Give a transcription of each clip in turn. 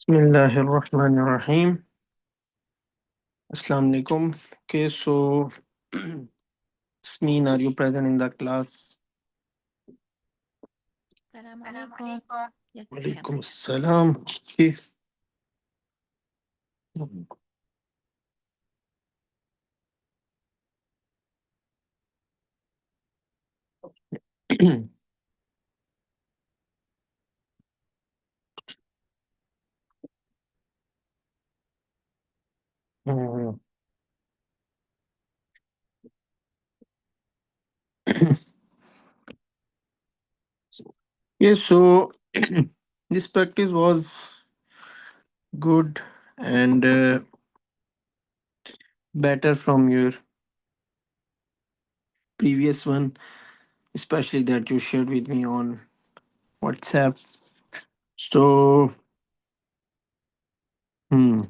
Bismillahirrahmanirrahim. Assalamu alaikum. Okay, so Smeen, are you present in the class? Assalamu alaikum. Yes, I am. Alaikum salam. Okay. Yes, so this practice was good and better from your previous one, especially that you shared with me on WhatsApp. So, hmm,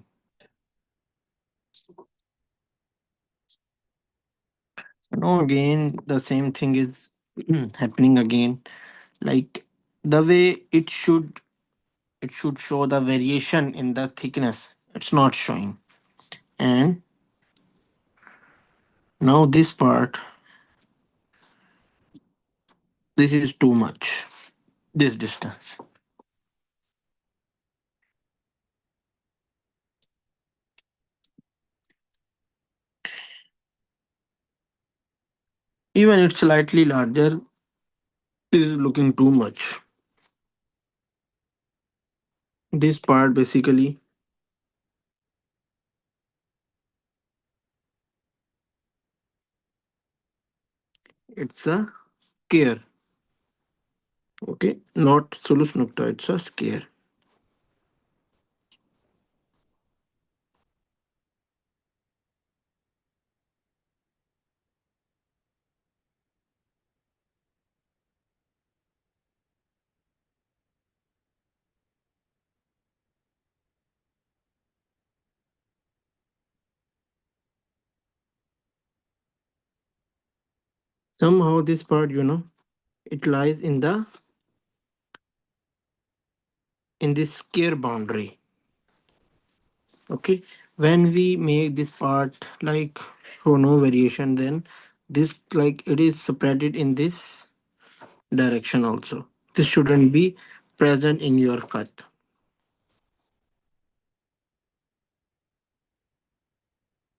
again, the same thing is happening again. Like the way it should show the variation in the thickness. It's not showing. And now this part, this is too much. This distance. Even it's slightly larger. This is looking too much. This part basically, it's a scare. Okay, not sulus nukta, it's a scare. Somehow this part, it lies in this scare boundary. Okay, when we make this part like show no variation, then this like it is separated in this direction also. This shouldn't be present in your cut.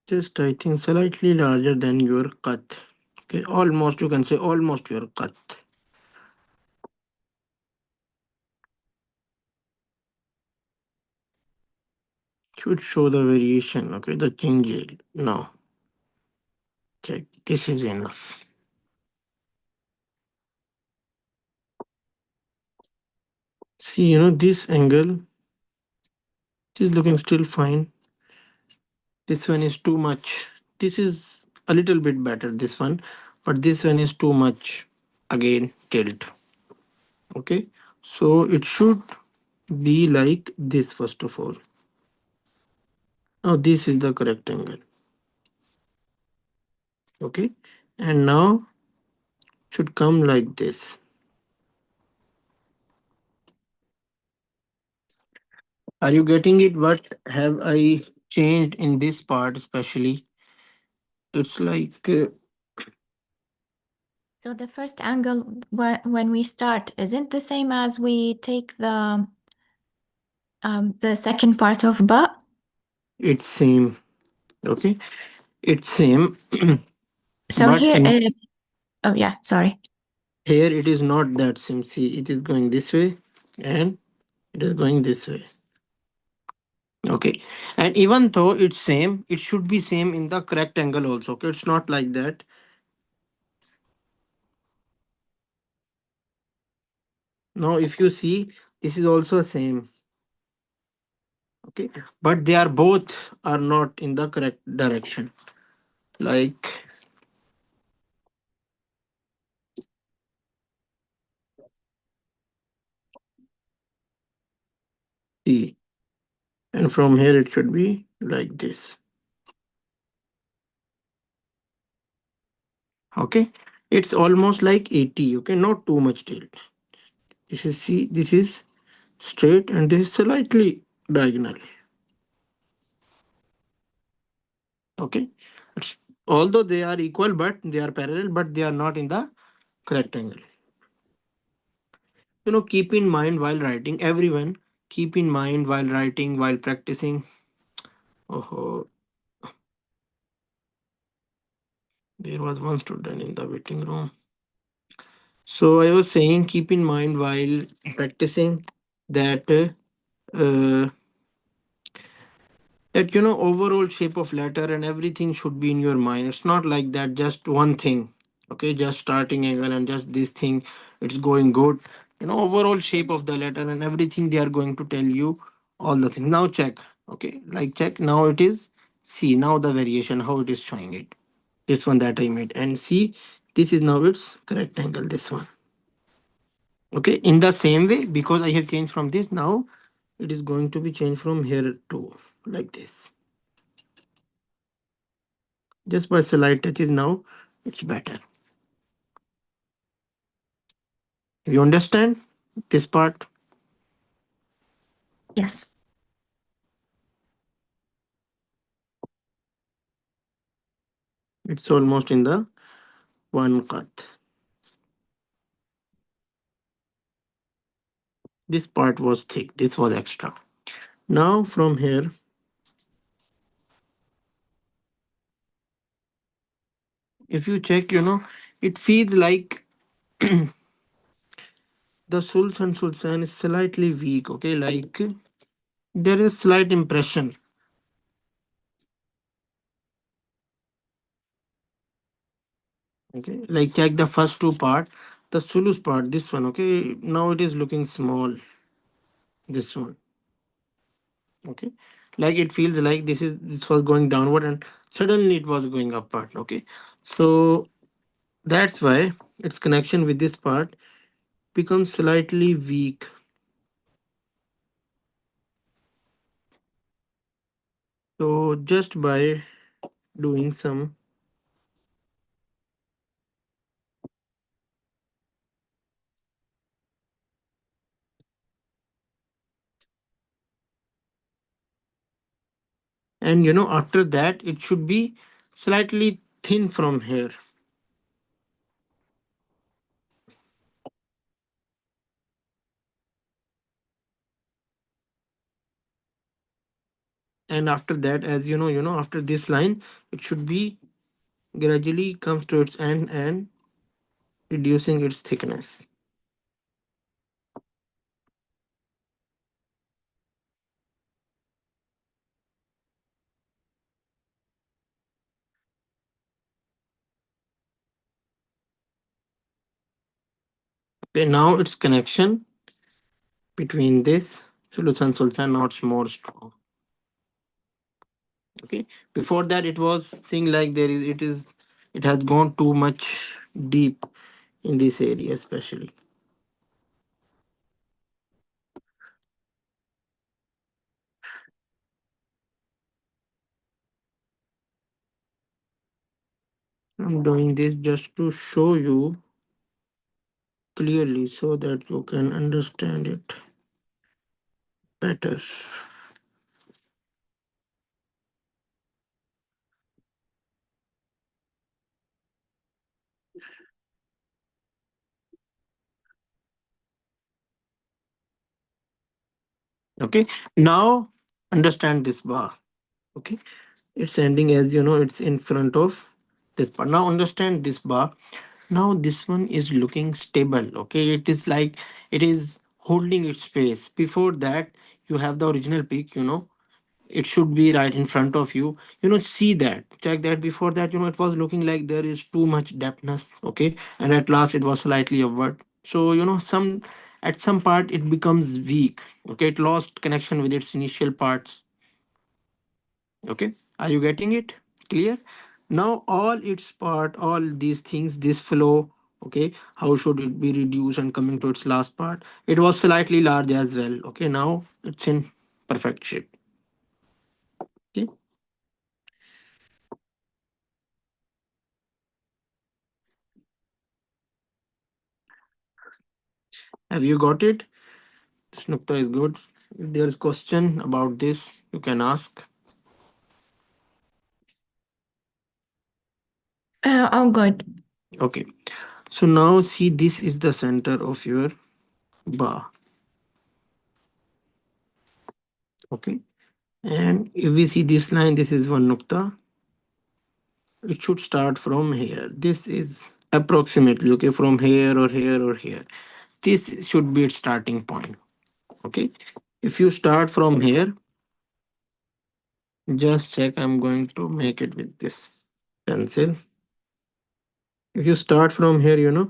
Just I think slightly larger than your cut. Okay, almost you can say almost your cut. Should show the variation. Okay, the change area. Now check. This is enough. See, this angle is looking still fine. This one is too much. This is a little bit better, this one, but this one is too much. Again, tilt. Okay, so it should be like this first of all. Now, this is the correct angle. Okay, and now should come like this. Are you getting it? What have I changed in this part, especially? It's like So the first angle when we start isn't the same as we take the second part of ba. it's same. Okay, it's same, So but here, in oh yeah, sorry. here it is not that same. See, it is going this way, and it is going this way. Okay, and even though it's same, it should be same in the correct angle also. Okay, it's not like that. Now, if you see, this is also same. Okay, but they are both are not in the correct direction. Like, see, and from here it should be like this. Okay, it's almost like 80. Okay, not too much tilt. This is, see, this is straight and this is slightly. diagonally. Okay, it's, although they are equal, but they are parallel, but they are not in the correct angle. Keep in mind while writing, everyone, keep in mind while writing, while practicing. Oh, there was one student in the waiting room. So I was saying, keep in mind while practicing that overall shape of letter and everything should be in your mind. It's not like that just one thing. Okay, just starting angle and just this thing, it's going good. Overall shape of the letter and everything, they are going to tell you all the things. Now check. Okay, like check. Now it is, see now the variation how it is showing it. This one that I made, and see, this is now its correct angle, this one. Okay, in the same way, because I have changed from this, now it is going to be changed from here to like this. Just by slight touches, now it's better. You understand this part? Yes. It's almost in the one cut. This part was thick, this was extra. Now from here, if you check, it feels like the Sultan Sultan is slightly weak. Okay, like there is slight impression. Okay, like check the first two part, the Sulus part, this one. Okay, now it is looking small. This one. Okay, like it feels like this was going downward and suddenly it was going upward. Okay, so that's why its connection with this part becomes slightly weak. So just by doing some, and after that it should be slightly thin from here, and after that, as after this line, it should be gradually comes to its end and reducing its thickness. Okay, now its connection between this solution sultan not more strong. Okay, before that it was seeing like it has gone too much deep in this area especially. I'm doing this just to show you clearly so that you can understand it better. Okay, now understand this bar. Okay, it's ending, as it's in front of this bar. Now understand this bar. Now this one is looking stable. Okay, it is like it is holding its space. Before that, you have the original peak. It should be right in front of you. See that, check that. Before that, it was looking like there is too much depthness. Okay, and at last it was slightly upward. So some at some part it becomes weak. Okay, it lost connection with its initial parts. Okay, are you getting it clear? Now all its part, all these things, this flow. Okay, how should it be reduced and coming to its last part, it was slightly large as well. Okay, now it's in perfect shape. Okay, have you got it? This nukta is good. If there's question about this, you can ask. Oh, good. Okay. So now see, this is the center of your ba. Okay. And if we see this line, this is one nukta. It should start from here. This is approximately okay from here or here or here. This should be its starting point. Okay. If you start from here, just check. I'm going to make it with this pencil. If you start from here,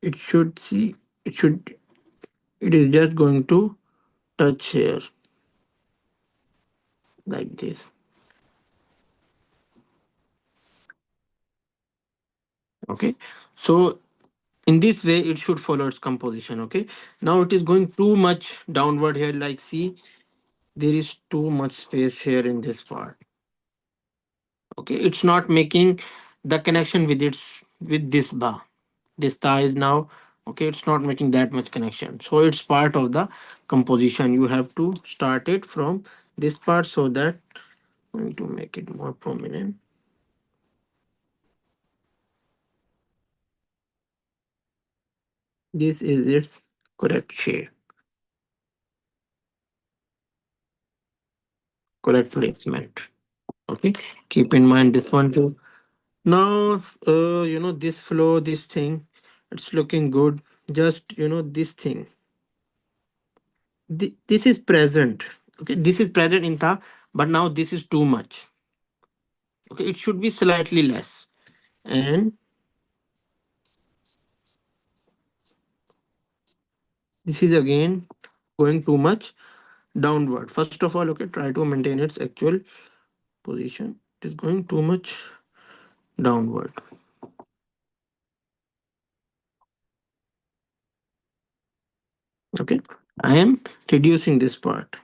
it should see, it should, it is just going to touch here like this. Okay. So in this way, it should follow its composition. Okay. Now it is going too much downward here. Like, see, there is too much space here in this part. Okay. It's not making the connection with with this bar. This thigh is now okay, it's not making that much connection, so it's part of the composition. You have to start it from this part, so that I'm going to make it more prominent. This is its correct shape, correct placement. Okay, keep in mind this one too. Now this flow, this thing, it's looking good. Just this thing, this is present. Okay, this is present in the, but now this is too much. Okay, it should be slightly less. And this is again going too much downward. First of all, okay, try to maintain its actual position. It is going too much downward. Okay, I am reducing this part.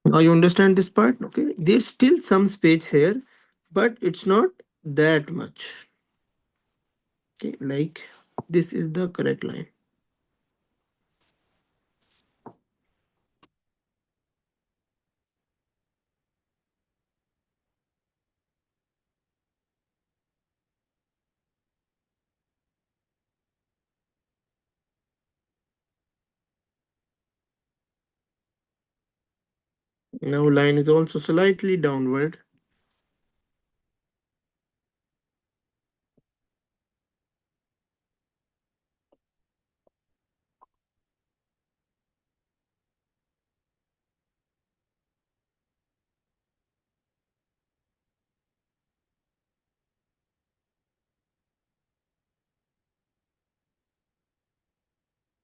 Now you understand this part. Okay, there's still some space here, but it's not that much. Okay, like this is the correct line. Now line is also slightly downward.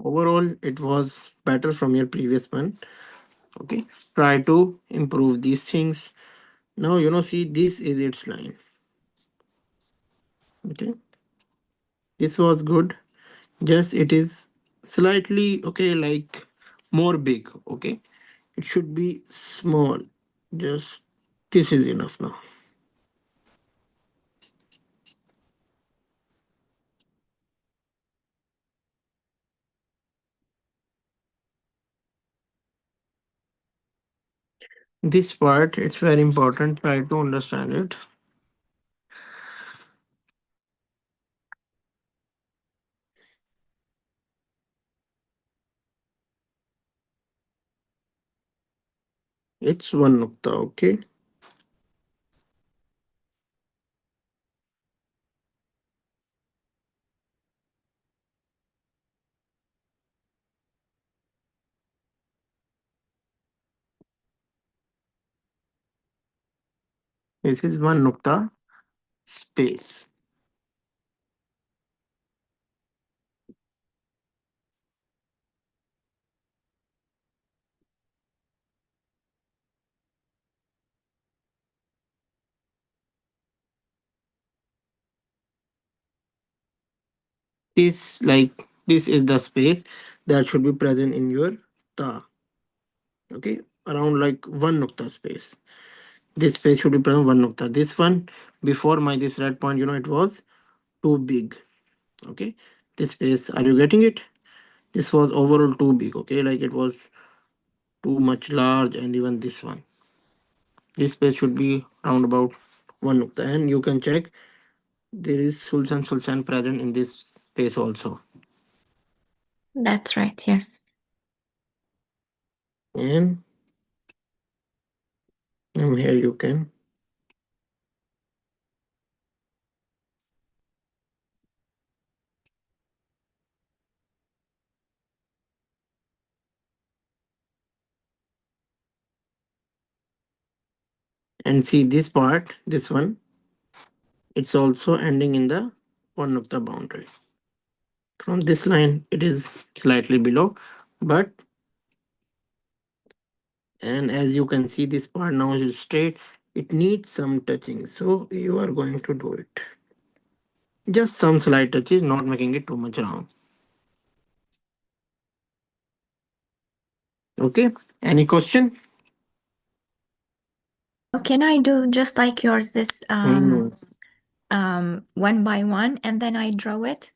Overall, it was better from your previous one. Okay, try to improve these things. Now see, this is its line. Okay, this was good. Just it is slightly okay, like more big. Okay, it should be small. Just this is enough now. This part, it's very important. Try to understand it. It's one nukta. Okay, this is one nukta space. This, like, this is the space that should be present in your ta. Okay, around like one nukta space. This space should be present one nukta. This one before my this red point, it was too big. Okay, this space, are you getting it? This was overall too big. Okay, like it was too much large, and even this one. This space should be around about one nukta, and you can check there is Sulsan present in this space also. That's right, yes. And here you can and see this part, this one, it's also ending in the one nukta boundary. From this line, it is slightly below, but and as you can see, this part now is straight. It needs some touching, so you are going to do it. Just some slight touches, not making it too much round. Okay. Any question? Can I do just like yours, this Hmm. one by one, and then I draw it?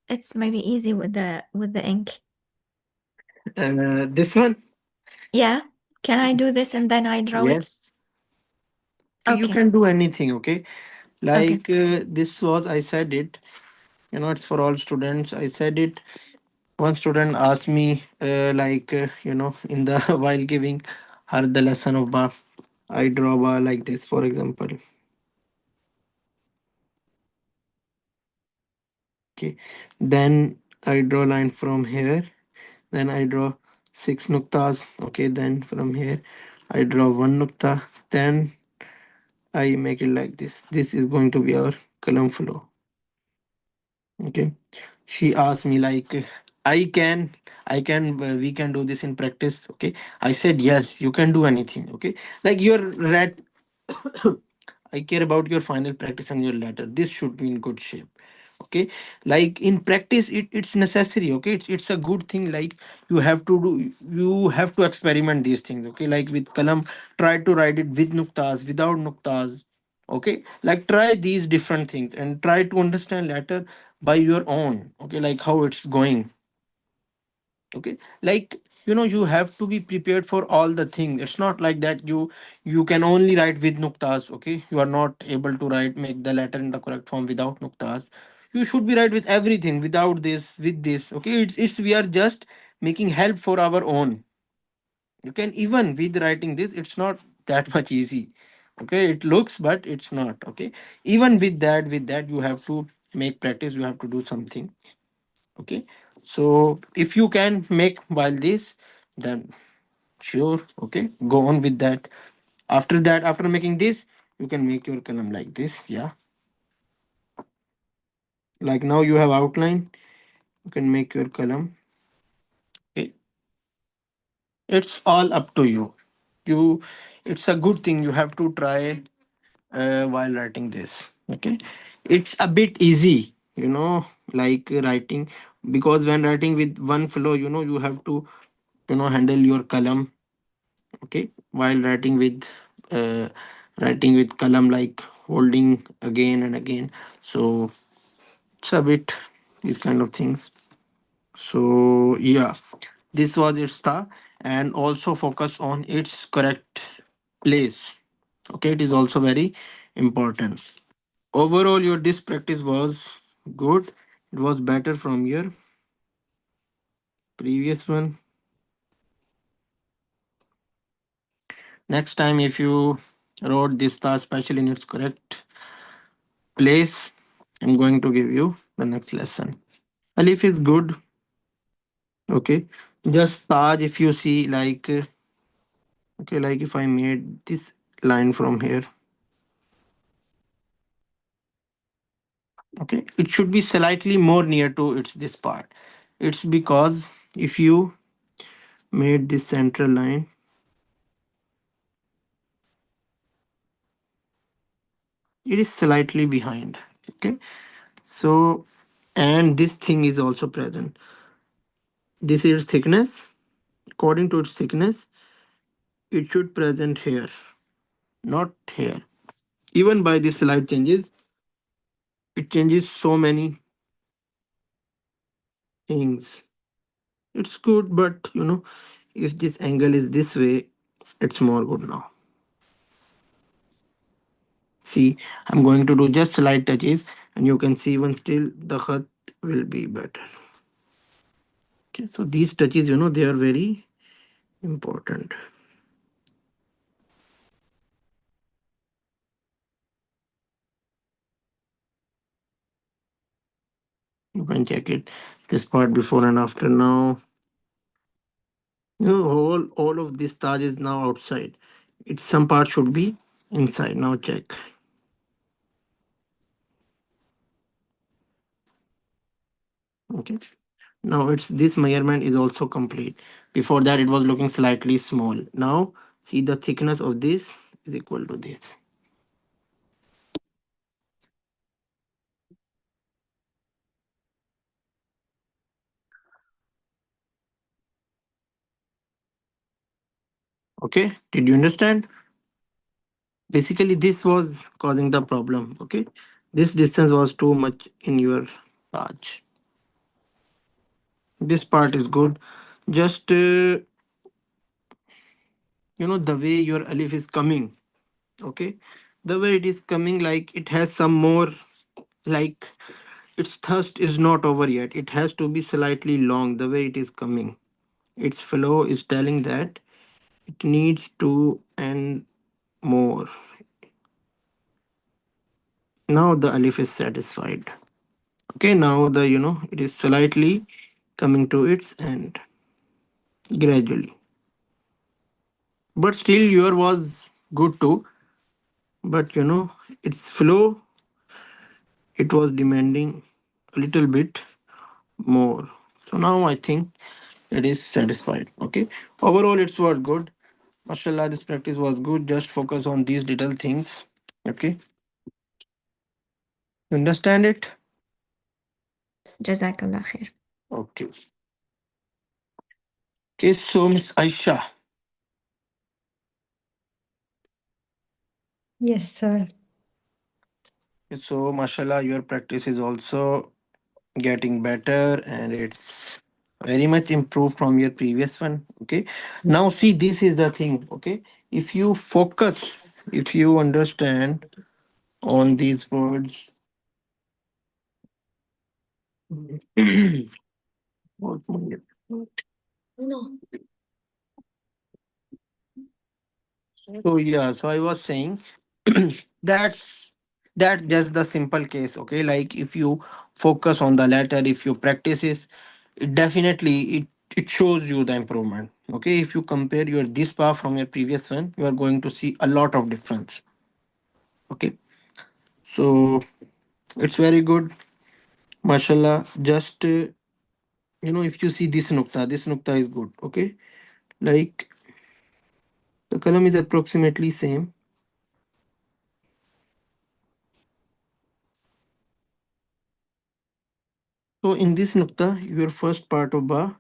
It's maybe easy with the ink. This one? Yeah. Can I do this and then I draw it? Yes. Okay, you Okay. can do anything. Okay. Okay. Like this was, I said it. It's for all students. I said it. One student asked me, in the while giving her the lesson of bar, I draw bar like this, for example. Okay. Then I draw line from here. Then I draw six nuktas. Okay. Then from here, I draw one nukta. Then I make it like this. This is going to be our column flow. Okay. She asked me like, we can do this in practice. Okay. I said yes, you can do anything. Okay. Like your red I care about your final practice and your letter. This should be in good shape. Okay. Like in practice, it's necessary. Okay. It's a good thing. Like you have to experiment these things. Okay. Like with kalam, try to write it with nuktas, without nuktas. Okay. Like try these different things and try to understand letter by your own. Okay. Like how it's going. Okay, like you have to be prepared for all the things. It's not like that you can only write with nuktas. Okay, you are not able to write make the letter in the correct form without nuktas. You should be right with everything, without this, with this. Okay, it's we are just making help for our own. You can even with writing this, it's not that much easy. Okay, it looks, but it's not. Okay, even with that you have to make practice, you have to do something. Okay, so if you can make while this, then sure. Okay, go on with that. After that, after making this, you can make your column like this. Yeah, like now you have outline, you can make your column. Okay, it's all up to you. You It's a good thing, you have to try while writing this. Okay, it's a bit easy, like writing, because when writing with one flow, you have to handle your column. Okay, while uh, writing with column, like holding again and again, so it's a bit these kind of things. So yeah, this was its star, and also focus on its correct place. Okay, it is also very important. Overall, your this practice was good. It was better from your previous one. Next time, if you wrote this star especially in its correct place, I'm going to give you the next lesson. Alif is good. Okay, just Taj, if you see, like okay, like if I made this line from here, okay, it should be slightly more near to its this part. It's because if you made this central line, it is slightly behind. Okay, so and this thing is also present. This is thickness. According to its thickness, it should present here. not here. Even by this slight changes, it changes so many things. It's good, but if this angle is this way, it's more good now. See, I'm going to do just slight touches, and you can see even still the khat will be better. Okay, so these touches, they are very important. You can check it. This part before and after now. All of this Taj is now outside. It's some part should be inside. Now check. Okay. Now it's this measurement is also complete. Before that it was looking slightly small. Now see the thickness of this is equal to this. Okay. Did you understand? Basically this was causing the problem. Okay. This distance was too much in your Taj. This part is good. Just the way your alif is coming. Okay, the way it is coming, like it has some more, like its thirst is not over yet, it has to be slightly long. The way it is coming, its flow is telling that it needs to end more. Now the alif is satisfied. Okay, now the it is slightly coming to its end gradually, but still your was good too. But its flow, it was demanding a little bit more. So now I think it is satisfied. Okay. Overall, it's was good. Mashallah, this practice was good. Just focus on these little things. Okay. You understand it? Jazakallah khair. Okay. Okay. So Miss Aisha. Yes, sir. So mashallah, your practice is also getting better and it's very much improved from your previous one. Okay. Now see, this is the thing. Okay. If you focus, if you understand on these words. So yeah, so I was saying that's that just the simple case. Okay, like if you focus on the latter, if you practice it definitely it shows you the improvement. Okay, if you compare your this path from your previous one, you are going to see a lot of difference. Okay, so it's very good, mashallah. Just if you see this nukta is good. Okay, like the column is approximately same. So in this nukta, your first part of ba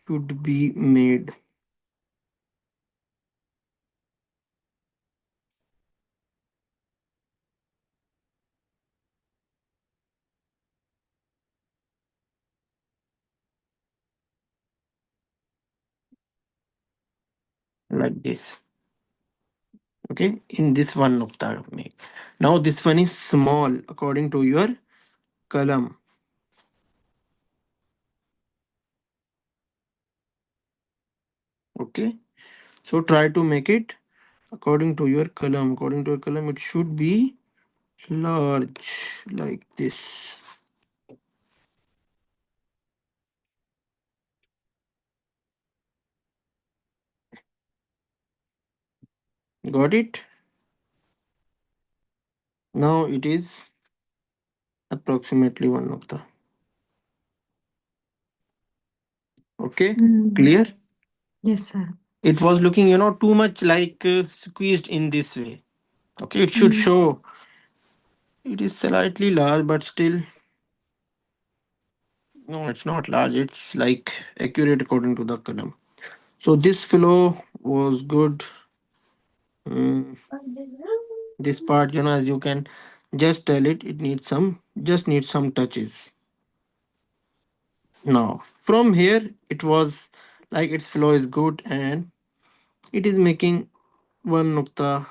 should be made like this. Okay, in this one nukta make. Now this one is small according to your column. Okay, so try to make it according to your column. According to your column, it should be large like this. Got it? Now it is approximately one nukta. Okay, Mm, clear? yes, sir. It was looking, too much like squeezed in this way. Okay, it should Mm, show it is slightly large, but still, no, it's not large. It's like accurate according to the column. So this flow was good. Mm, this part, as you can just tell it, it needs some touches. Now, from here, it was like its flow is good and it is making one nukta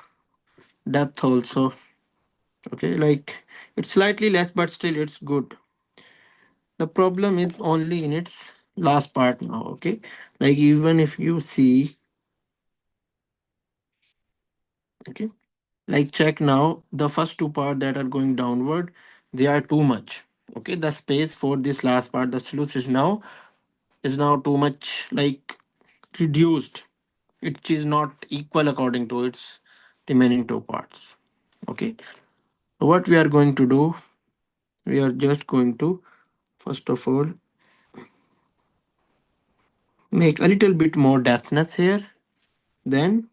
depth also. Okay, like it's slightly less, but still it's good. The problem is only in its last part now. Okay, like even if you see, okay, like check now the first two part that are going downward, they are too much. Okay, the space for this last part, the sluice is now too much like reduced. It is not equal according to its remaining two parts. Okay, what we are going to do, we are just going to first of all make a little bit more depthness here. Then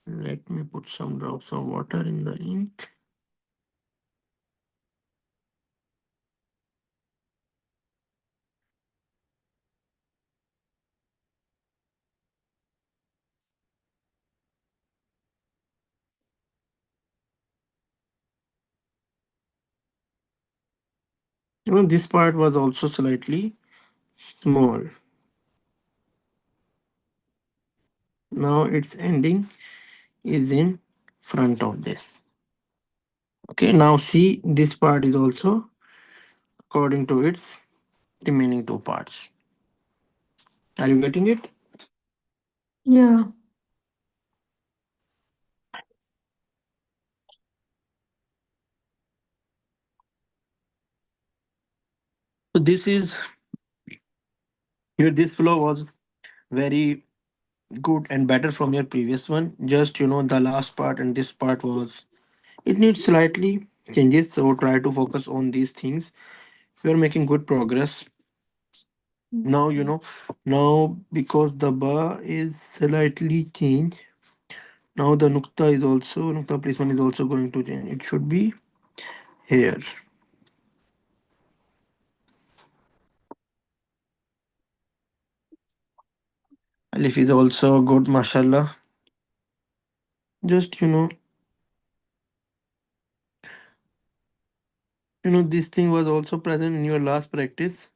let me put some drops of water in the ink. This part was also slightly small. Now its ending is in front of this. Okay, now see this part is also according to its remaining two parts. Are you getting it? Yeah. So this flow was very good and better from your previous one. Just the last part and this part was, it needs slightly changes. So try to focus on these things. We are making good progress. Now now because the bar is slightly changed. Now the nukta placement is also going to change. It should be here. Alif is also good, mashallah. Just this thing was also present in your last practice,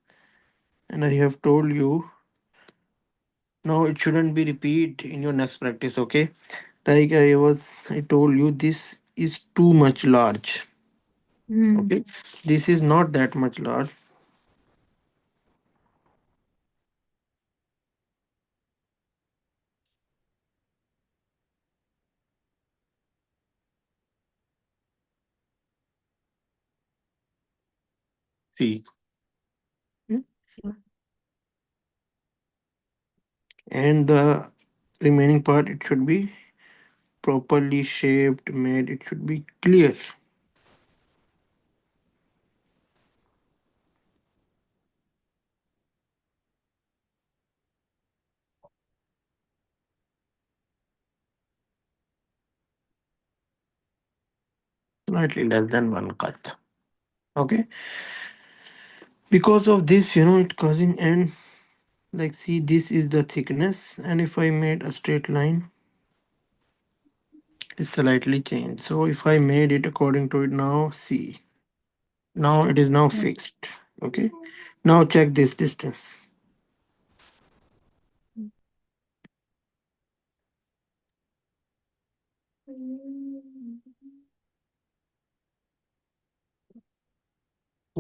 and I have told you now it shouldn't be repeat in your next practice. Okay, like I told you this is too much large. Mm. Okay, this is not that much large. See, and the remaining part, it should be properly shaped, made. It should be clear. Slightly less than one cut. Okay, because of this, it causing, and like see, this is the thickness, and if I made a straight line, it's slightly changed. So if I made it according to it, now see, now it is now fixed. Okay, now check this distance.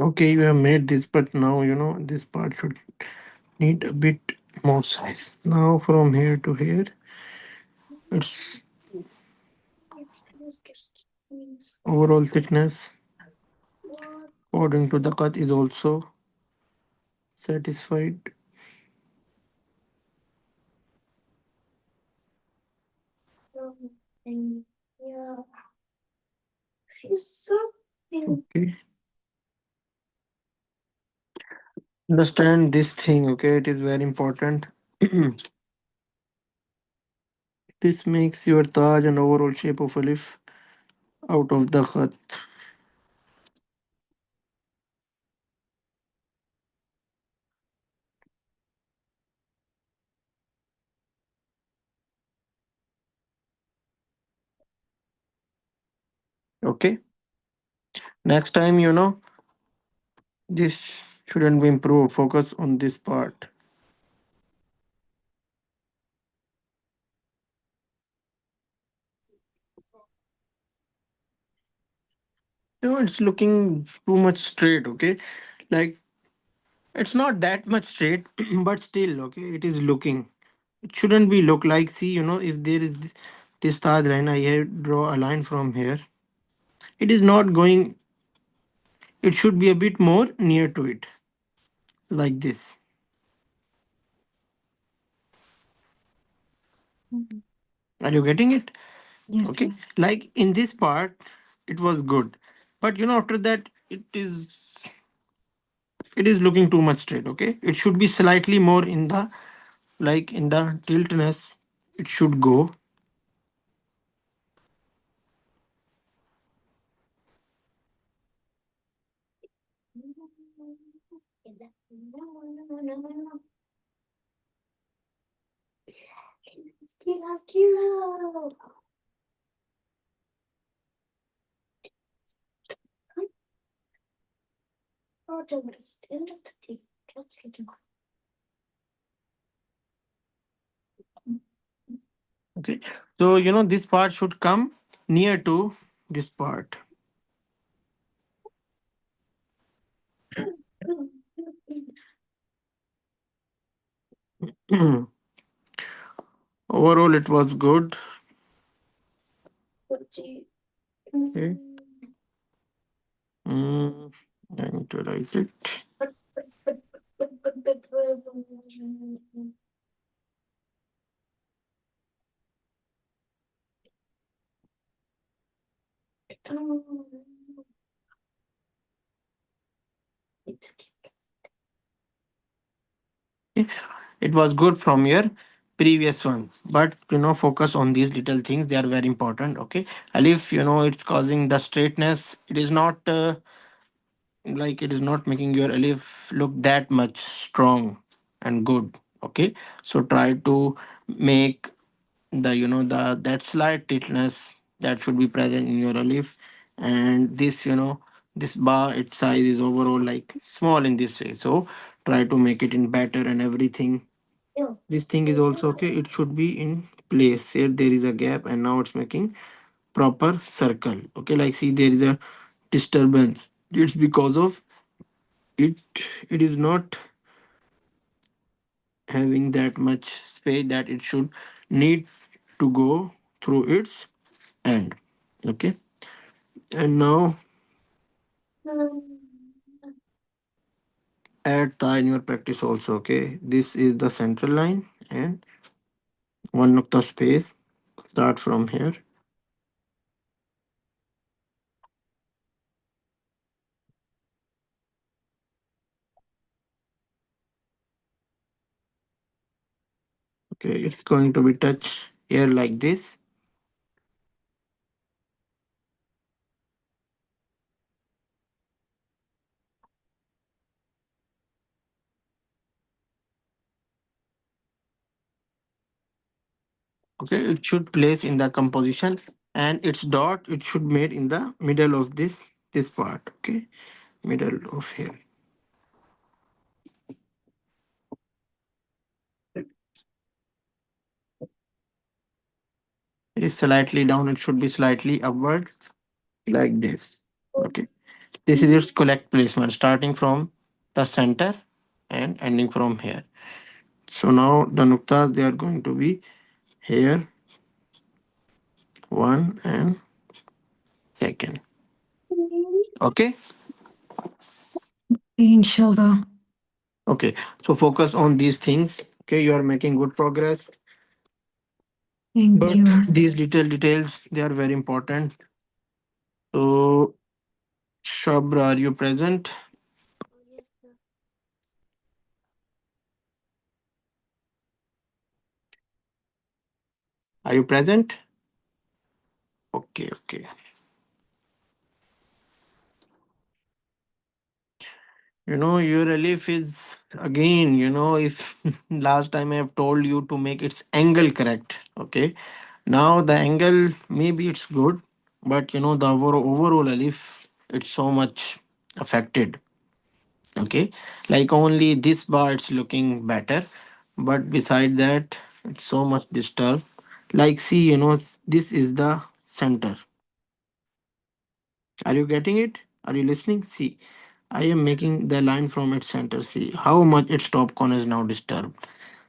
Okay, you have made this, but now this part should need a bit more size. Now from here to here, its overall thickness according to the cut is also satisfied. Okay, understand this thing. Okay, it is very important. This makes your taj and overall shape of a leaf out of the khat. Okay. Next time, this shouldn't be improved. Focus on this part. It's looking too much straight. Okay. Like it's not that much straight, but still, okay, it is looking. It shouldn't be look like. See, if there is this Taj line, I have draw a line from here. It is not going. It should be a bit more near to it, like this. Mhm. Are you getting it? Yes, Okay. yes. Like in this part, it was good, but after that, it is looking too much straight. Okay, it should be slightly more in the like in the tiltness. It should go. Okay. So, this part should come near to this part. Overall, it was good. Okay. Mm, I need to write it. It was good from your previous ones, but focus on these little things. They are very important. Okay. Alif, it's causing the straightness. It is not like it is not making your alif look that much strong and good. Okay. So try to make the the that slight tiltness that should be present in your alif, and this bar, its size is overall like small in this way, so try to make it in better and everything. This thing is also okay, it should be in place. Here there is a gap and now it's making proper circle. Okay, like see there is a disturbance. It's because of it. It is not having that much space that it should need to go through its end. Okay, and now add the in your practice also. Okay, this is the central line and one of the space. Start from here. Okay, it's going to be touch here like this. Okay, it should place in the composition, and its dot it should made in the middle of this part. Okay, middle of here. It is slightly down. It should be slightly upward like this. Okay, this is its correct placement, starting from the center and ending from here. So now the nuktas they are going to be here, one and second. Okay. Inshallah. Okay. So focus on these things. Okay, you are making good progress. Thank But you. these little details they are very important. So Shabra, are you present? Are you present? Okay, okay. Your relief is again, if last time I have told you to make its angle correct. Okay. Now the angle maybe it's good, but the overall alif, it's so much affected. Okay, like only this bar it's looking better, but beside that it's so much disturbed. Like see, this is the center. Are you getting it? Are you listening? See, I am making the line from its center. See how much its top corner is now disturbed.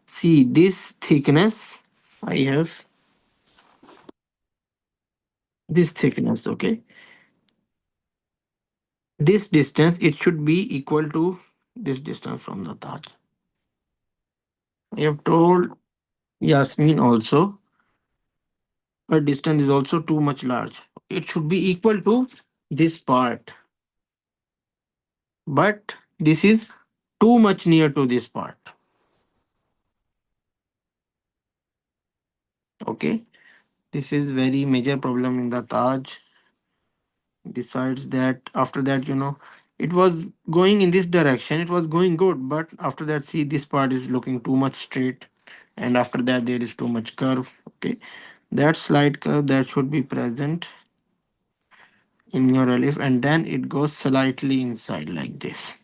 See this thickness. I have this thickness. Okay, this distance it should be equal to this distance from the Taj. I have told Yasmin also her distance is also too much large. It should be equal to this part, but this is too much near to this part. Okay, this is very major problem in the Taj. Besides that, after that, it was going in this direction. It was going good, but after that, see this part is looking too much straight, and after that there is too much curve. Okay, that slight curve that should be present in your relief, and then it goes slightly inside like this.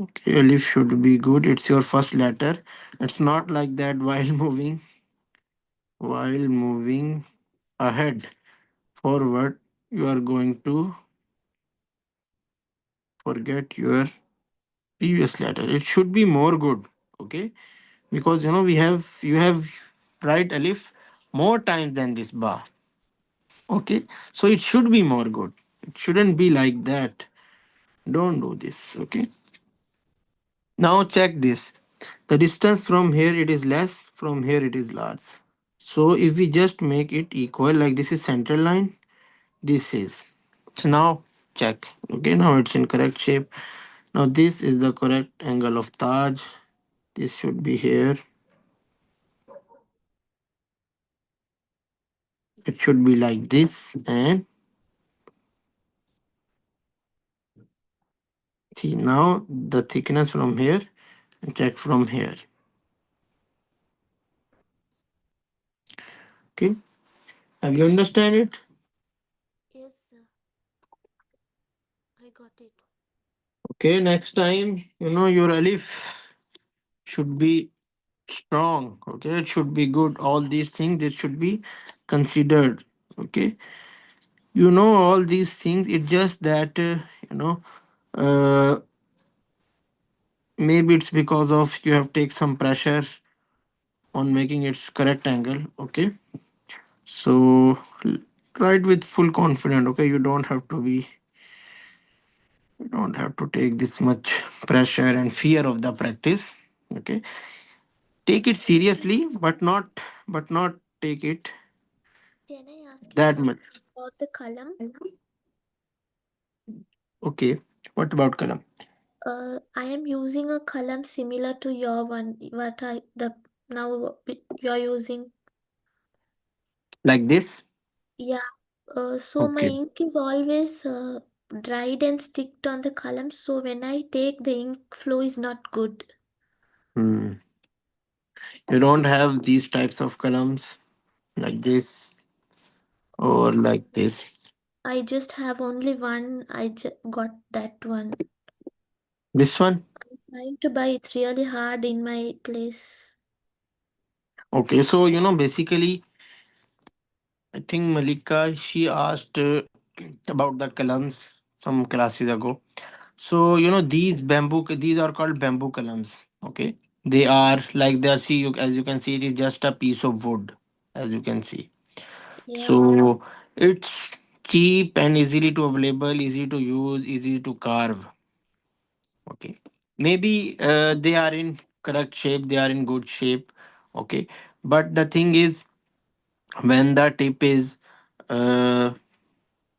Okay, relief should be good. It's your first letter. It's not like that while moving ahead forward, you are going to forget your previous letter. It should be more good. Okay, because you have write alif more times than this bar. Okay, so it should be more good. It shouldn't be like that. Don't do this. Okay, now check this. The distance from here it is less, from here it is large. So if we just make it equal, like this is central line, this is. So now check. Okay, now it's in correct shape. Now this is the correct angle of Taj. This should be here. It should be like this, and see now the thickness from here and check from here. Okay, have you understand it? Yes, sir. I got it. Okay, next time your alif should be strong. Okay, it should be good. All these things it should be considered. Okay, all these things. It's just that uh, maybe it's because of you have take some pressure on making its correct angle. Okay, so write with full confidence. Okay, you don't have to take this much pressure and fear of the practice. Okay, take it seriously, but not take it Can I ask you that something much. about the column? Okay, what about kalam? I am using a column similar to your one. What I the now you're using. Like this? Yeah. So my Okay. ink is always dried and sticked on the column. So when I take, the ink flow is not good. Hmm. You don't have these types of columns like this or like this. I just have only one. Got that one. This one? Trying to buy. It's really hard in my place. Okay, so basically, I think Malika she asked about the columns some classes ago. So these are called bamboo columns. Okay, they are like they are see you as you can see it is just a piece of wood as you can see. Yeah. So it's cheap and easily to available, easy to use, easy to carve. Okay, maybe they are in correct shape, they are in good shape. Okay, but the thing is when the tip is uh,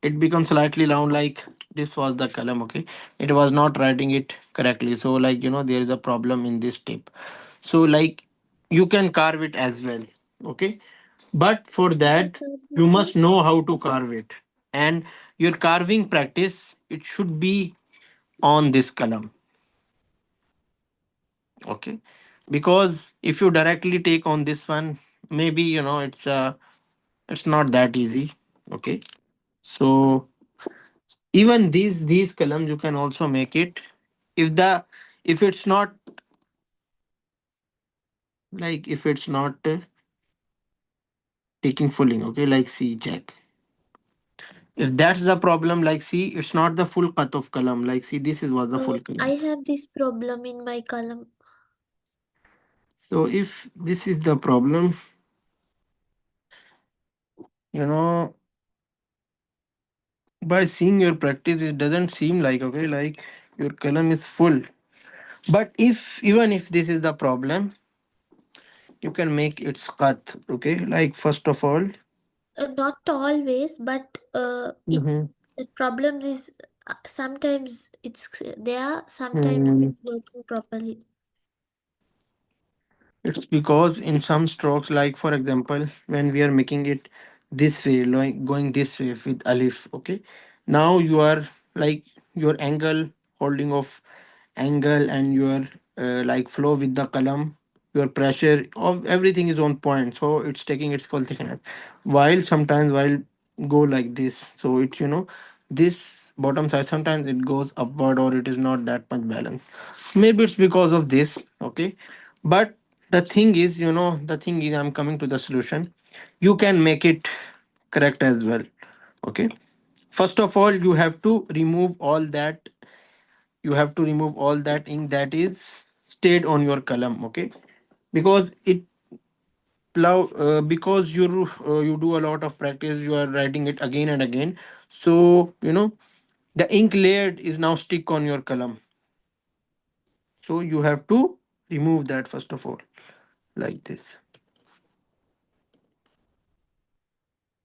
it becomes slightly round like this was the column. Okay, it was not writing it correctly, so like there is a problem in this tip. So like you can carve it as well. Okay, but for Can I that curve you this one? must know how to carve it, and your carving practice it should be on this column. Okay, because if you directly take on this one, maybe it's not that easy. Okay, so even these columns you can also make it if the if it's not if it's not taking fulling. Okay, like see, check. If that's the problem, like see, it's not the full cut of column. Like see, this is was the full I column. have this problem in my column. So if this is the problem, you know, by seeing your practice, it doesn't seem like okay, like your column is full. But if even if this is the problem, you can make its cut. Okay, like first of all. Not always, but it Mhm. the problem is sometimes it's there, sometimes Mm, it's working properly. it's because in some strokes, like for example, when we are making it this way, like going this way with alif, okay. Now you are like your angle, holding of angle, and your like flow with the column, your pressure of everything is on point, so it's taking its full thickness. While sometimes while go like this, so it this bottom side sometimes it goes upward or it is not that much balanced. Maybe it's because of this. Okay, but the thing is I'm coming to the solution. You can make it correct as well. Okay, first of all you have to remove all that. You have to remove all that ink that is stayed on your column. Okay, because it plow because you do a lot of practice, you are writing it again and again, so the ink layered is now stick on your column. So you have to remove that first of all, like this.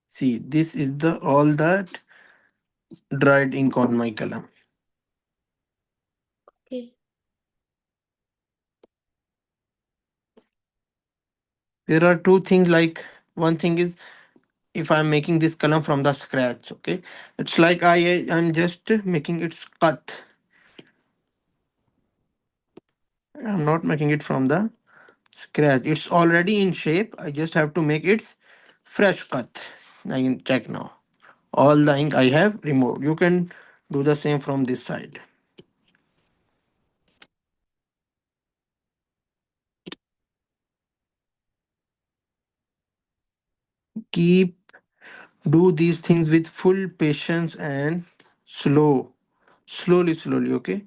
See, this is the all that dried ink on my column. Okay. There are two things, like one thing is if I'm making this column from the scratch. Okay, it's like I'm just making its cut. I'm not making it from the scratch, it's already in shape, I just have to make its fresh cut. I can check now, all the ink I have removed. You can do the same from this side. Keep do these things with full patience and slowly, okay,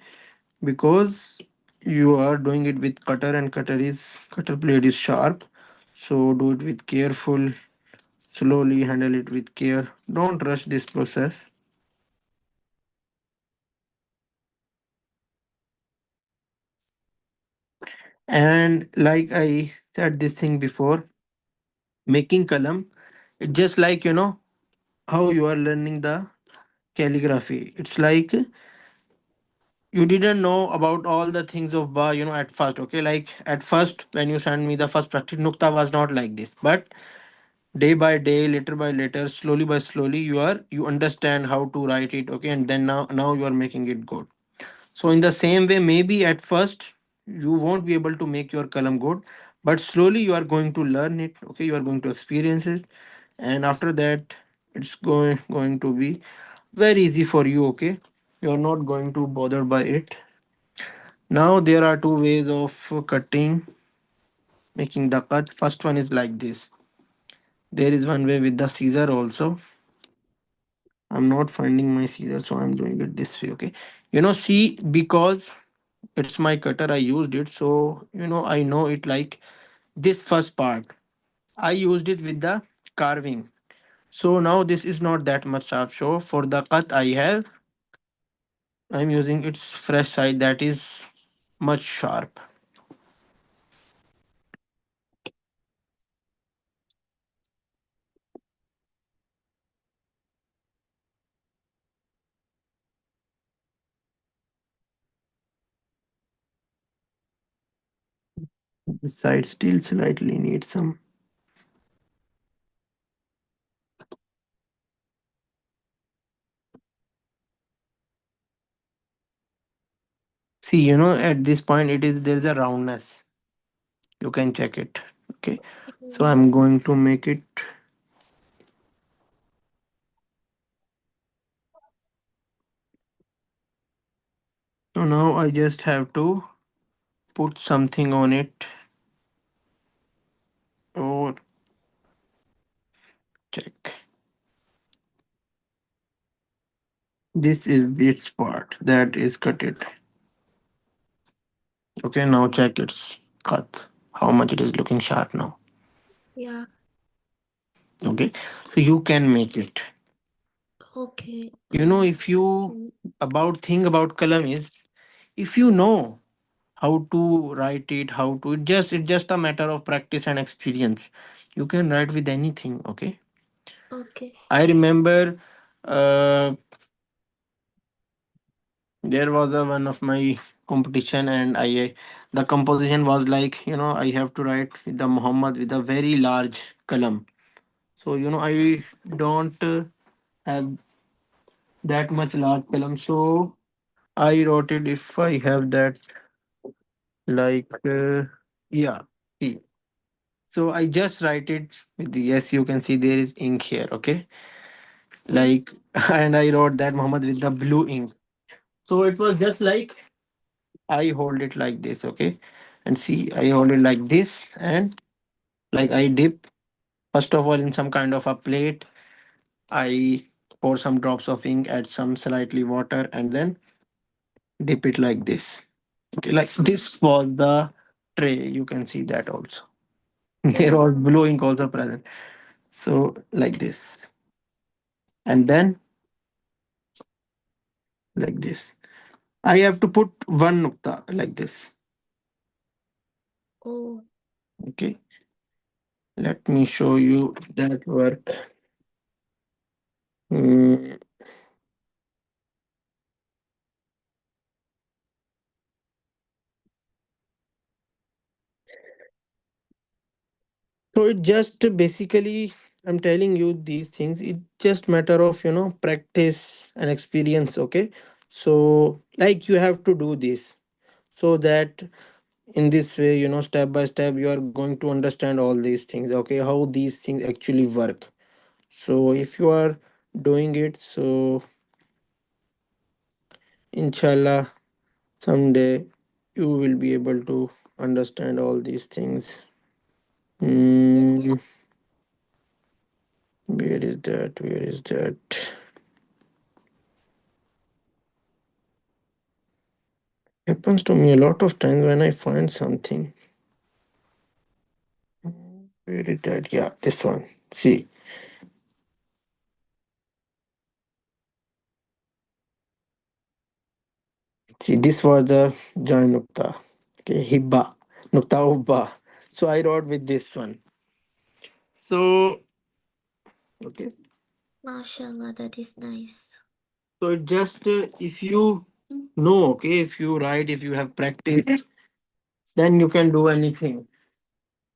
because you are doing it with cutter, and cutter blade is sharp. So do it with careful, slowly, handle it with care, don't rush this process. And like I said this thing before, making column, it's just like how you are learning the calligraphy. It's like you didn't know about all the things of ba, at first. Okay, like at first when you sent me the first practice, nukta was not like this, but day by day, later by later, slowly by slowly, you understand how to write it. Okay, and then now you are making it good. So in the same way, maybe at first you won't be able to make your column good, but slowly you are going to learn it. Okay, you are going to experience it, and after that, it's going to be very easy for you. Okay, you are not going to bother by it. Now there are two ways of cutting, making the cut. First one is like this. There is one way with the scissor also. I'm not finding my scissor, so I'm doing it this way. Okay, see, because it's my cutter, I used it, so I know it. Like this first part, I used it with the carving, so now this is not that much sharp. So for the cut I'm using its fresh side, that is much sharp. This side still slightly needs some. See, at this point, there's a roundness. You can check it. Okay, so Okay. I'm going to make it. So now I just have to put something on it or check. This is its part that is cut it. Okay, now check its cut. How much it is looking sharp now. Yeah. Okay, so you can make it. Okay. You know, if you Mm, about thing about kalam is, if you know how to write it, how to it's just a matter of practice and experience. You can write with anything. Okay, okay. I remember there was a one of my competition, and I the composition was like, I have to write with the Muhammad with a very large kalam. So I don't have that much large kalam. So I wrote it if I have that, like, yeah. See, so I just write it with the, yes, you can see there is ink here. Okay, like, Yes. and I wrote that Muhammad with the blue ink. So it was just like I hold it like this. Okay, and see, I hold it like this, and like I dip first of all in some kind of a plate. I pour some drops of ink, add some slightly water, and then dip it like this. Okay, like this was the tray. You can see that also. There Oh. was blue ink also present. So like this, and then like this. I have to put one nukta like this. Oh. Okay, let me show you that work. Mm, So it just basically, I'm telling you these things. It just matter of practice and experience. Okay, so like you have to do this so that in this way, step by step, you are going to understand all these things. Okay, how these things actually work. So if you are doing it, so inshallah someday you will be able to understand all these things. Yeah. Mm, where is that? Where is that? Happens to me a lot of times when I find something. Where is that? Yeah, this one. See, this was the join nukta. Okay, hibba, nukta ubba. So I wrote with this one. So okay, MashaAllah, that is nice. so it just if you know, okay, if you write, if you have practice, then you can do anything.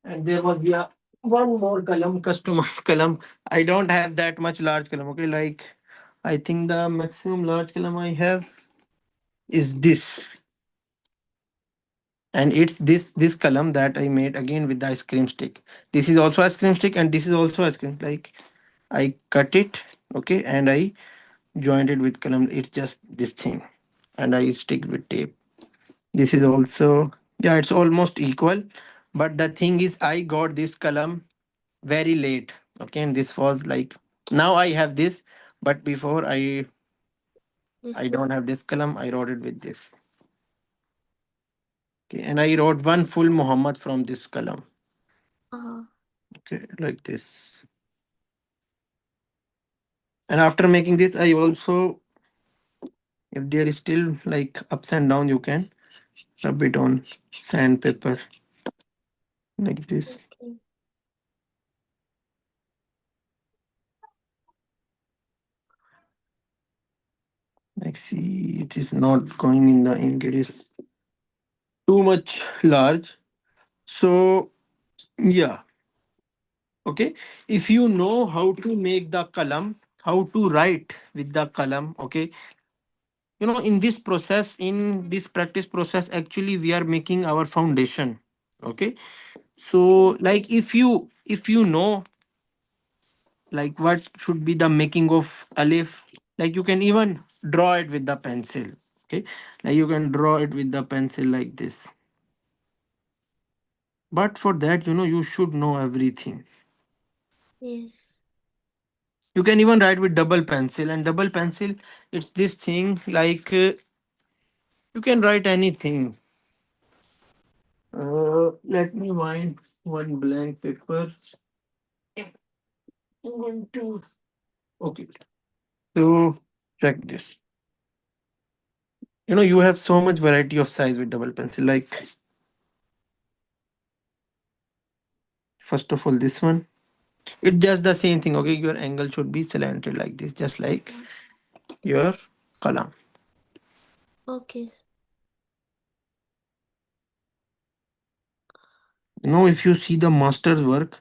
And there was, yeah, one more kalam, customized kalam. I don't have that much large kalam. Okay, like I think the maximum large kalam I have is this, and it's this column that I made again with the ice cream stick. This is also ice cream stick, and this is also ice cream. Like I cut it, okay, and I joined it with column. It's just this thing, and I stick with tape. This is also, yeah, it's almost equal, but the thing is, I got this column very late. Okay, and this was like, now I have this, but before I Yes. don't have this column. I wrote it with this. Okay, and I wrote one full Muhammad from this column. Uh, Okay, like this. And after making this, I also, if there is still like ups and down, you can rub it on sandpaper like this. okay. Like, see, it is not going in the ink. It is too much large. So yeah, okay. If you know how to make the kalam, how to write with the kalam, okay. In this process, in this practice process, actually we are making our foundation. Okay, So Okay. like if you know like what should be the making of alif, like you can even draw it with the pencil. Okay, like you can draw it with the pencil like this. But for that, you should know everything. Yes. You can even write with double pencil, and double pencil, it's this thing like you can write anything. Let me find one blank paper. One, two. Okay. So check this. You have so much variety of size with double pencil. Like first of all, this one. It's just the same thing. Okay, your angle should be slanted like this, just like your kalam. Okay. If you see the master's work,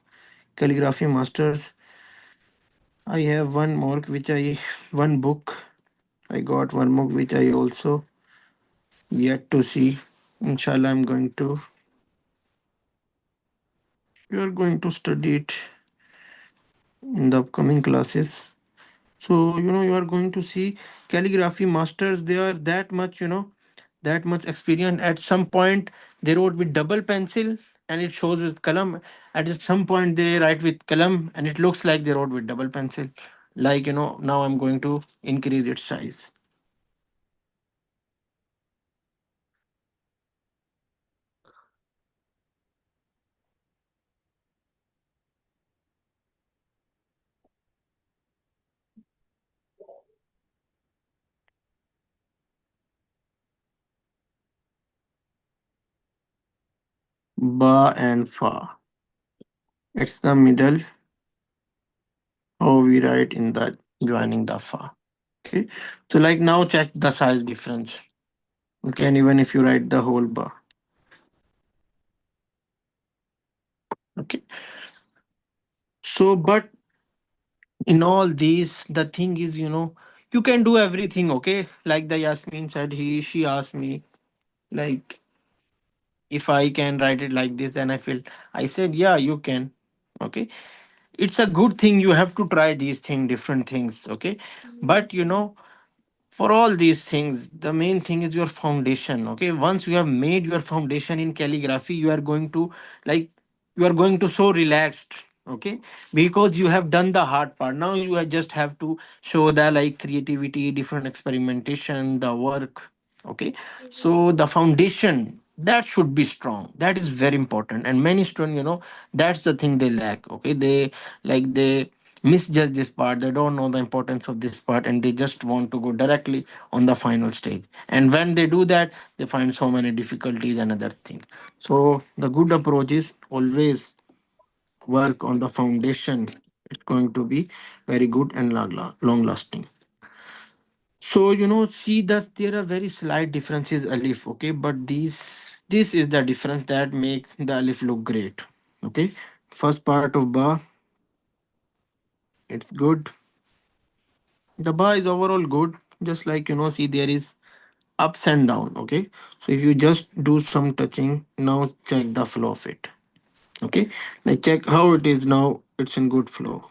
calligraphy masters, I have one book. I got one book which I also yet to see. Inshallah, we are going to study it in the upcoming classes. So, you are going to see calligraphy masters, they are that much experience. At some point, they wrote with double pencil and it shows with kalam. At some point, they write with kalam and it looks like they wrote with double pencil. Like, now I'm going to increase its size. Ba and fa. It's the middle, how we write in the joining the fa. Okay. So, like now, check the size difference. Okay. And even if you write the whole ba. Okay. So, but in all these, the thing is, you can do everything. Okay. Like the Yasmin said, she asked me, like, if I can write it like this, then I said, yeah, you can. Okay. It's a good thing. You have to try these different things. Okay. Mm, But, for all these things, the main thing is your foundation. Okay, once you have made your foundation in calligraphy, like you are going to so relaxed. Okay, because you have done the hard part. Now you just have to show the like creativity, different experimentation, the work. Okay, mm, so the foundation that should be strong, that is very important. And many students, that's the thing they lack. Okay, they misjudge this part, they don't know the importance of this part, and they just want to go directly on the final stage. And when they do that, they find so many difficulties and other things. So the good approach is always work on the foundation. It's going to be very good and long lasting. So see that there are very slight differences alif. Okay, but this is the difference that make the alif look great. Okay, first part of ba, it's good. The bar is overall good. Just like see there is ups and down. Okay, so if you just do some touching, now check the flow of it. Okay, now check how it is now. It's in good flow.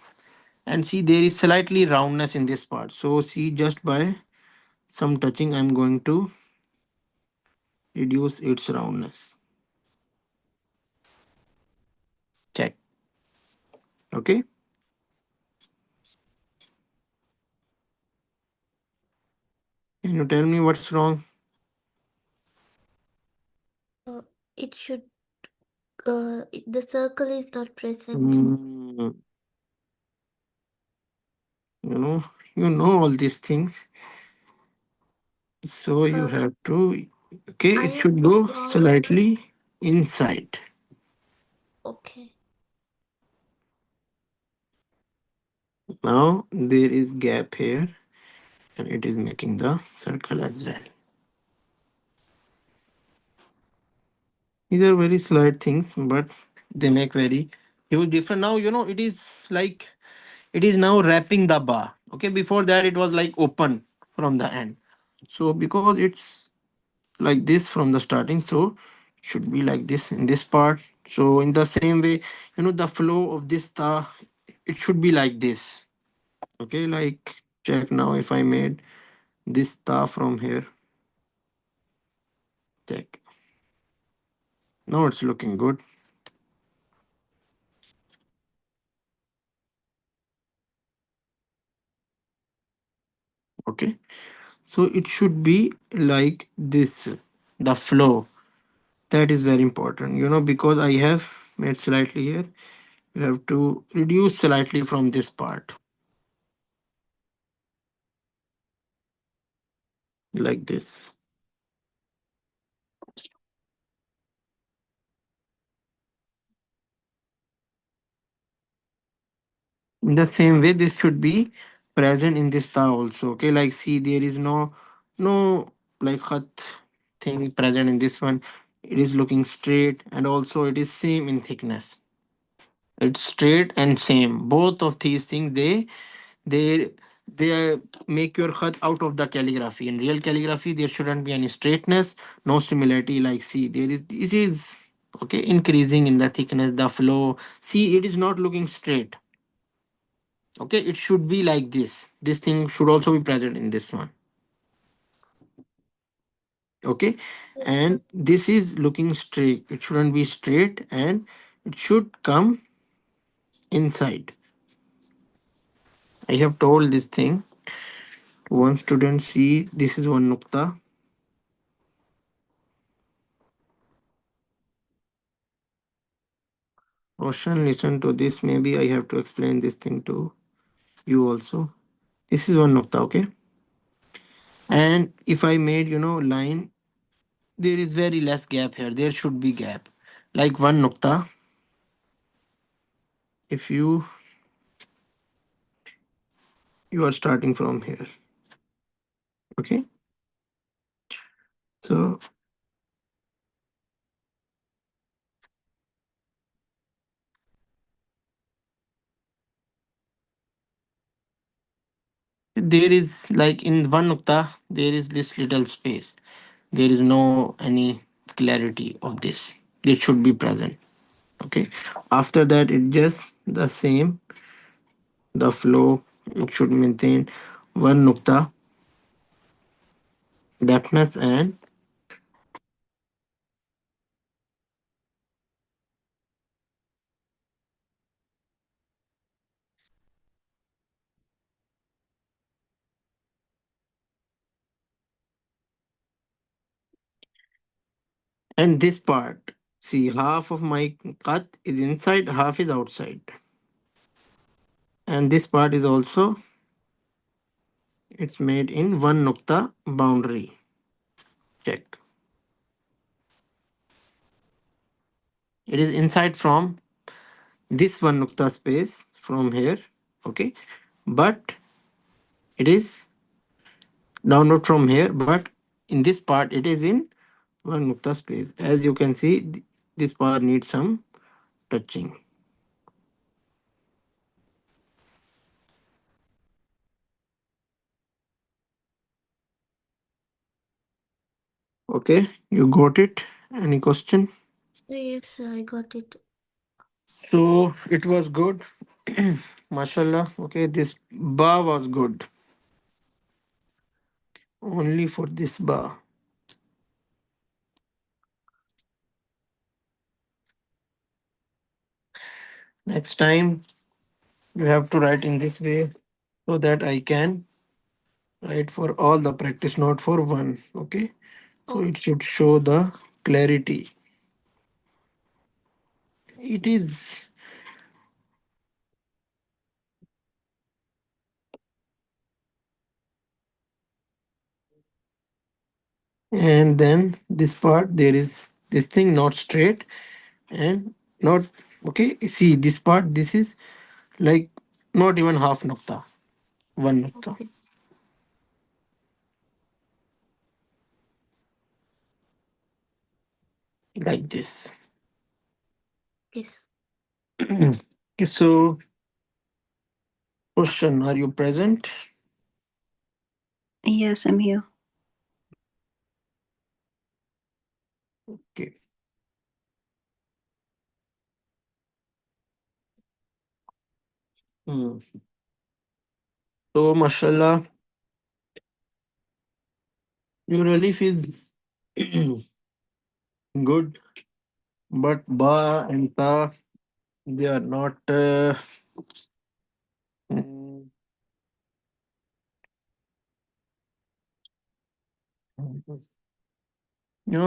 And see there is slightly roundness in this part. So see just by some touching, I'm going to reduce its roundness. Check. Okay. Can you tell me what's wrong? uh, it should the circle is not present. Mm, you know, you know all these things. So you Uh, have to, okay, I it am should go drawing. slightly inside. Okay. Now there is gap here and it is making the circle as well. These are very slight things, but they make very huge difference. Now, it is like it is now wrapping the bar. Okay, before that it was like open from the end. So because it's like this from the starting, so it should be like this in this part. So in the same way, the flow of this ta, it should be like this. Okay, like check now if I made this ta from here. Check. Now it's looking good. Okay. So it should be like this. The flow. That is very important. Because I have made slightly here. You have to reduce slightly from this part. Like this. In the same way, this should be present in this ta also. Okay, like see, there is no like khat thing present in this one. It is looking straight, and also it is same in thickness. It's straight and same. Both of these things they make your khat out of the calligraphy. In real calligraphy, there shouldn't be any straightness, no similarity. Like see, there is this is okay increasing in the thickness, the flow. See, it is not looking straight. Okay, it should be like this thing should also be present in this one. Okay, Yes, sir. and this is looking straight, it shouldn't be straight, and it should come inside. I have told this thing to one student. See, this is one nukta. Roshan, listen to this. Maybe I have to explain this thing to you also. This is one nukta. Okay, and if I made line, there is very less gap here. There should be gap, like one nukta. If you are starting from here. Okay, so there is like in one nukta there is this little space. There is no any clarity of this. It should be present. Okay, after that it just the same. The flow, it should maintain one nukta depthness, and this part. See, half of my cut is inside, half is outside, and this part is also it's made in one nukta boundary. Check. It is inside from this one nukta space from here. Okay, but it is download from here, but in this part it is in one nukta space. As you can see, this part needs some touching. Okay, you got it? Any question? Yes, sir, I got it. So it was good. Mashallah. Okay, this bar was good. Only for this bar. Next time you have to write in this way so that I can write for all the practice, not for one. Okay, so Oh, it should show the clarity. It is. And then this part, there is this thing not straight and not okay. See this part, this is like not even half nukta, one nukta, okay. like this. Yes. Okay, so question, are you present? Yes, I'm here. Okay. Hmm. So, mashallah, your relief is good, but ba and ta, they are not. Mm,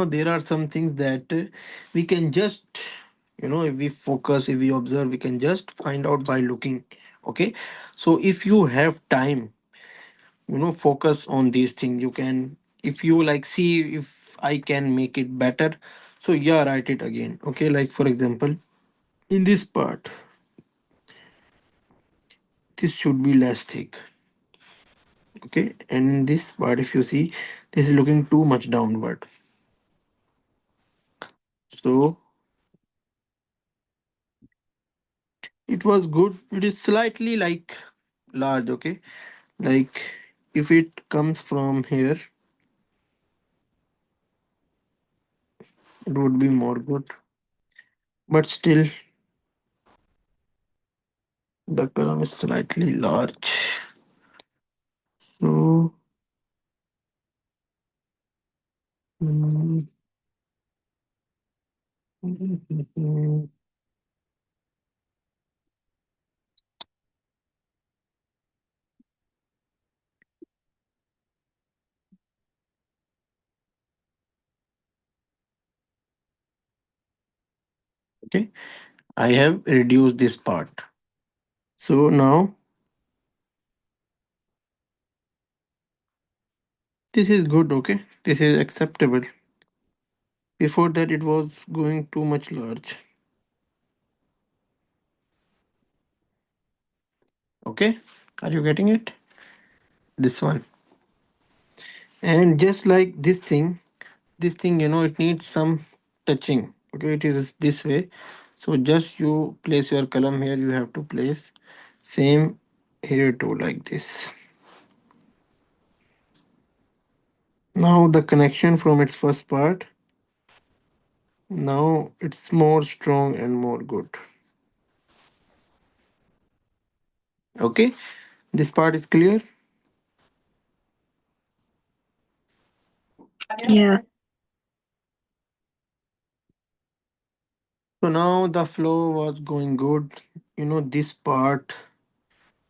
there are some things that we can just, if we focus, if we observe, we can just find out by looking. Okay. So, if you have time, focus on these things. You can, if you like, see if I can make it better. So, yeah, write it again. Okay. Like, for example, in this part, this should be less thick. Okay, and in this part, if you see, this is looking too much downward. So it was good. It is slightly like large. Okay, like if it comes from here, it would be more good. But still, the column is slightly large. So mm, okay, I have reduced this part. So now this is good. Okay, this is acceptable. Before that, it was going too much large. Okay, are you getting it? This one. And just like this thing, it needs some touching. Okay, it is this way. So just you place your column here, you have to place same here too, like this. Now the connection from its first part, now it's more strong and more good. Okay, this part is clear. Yeah. So now the flow was going good. This part,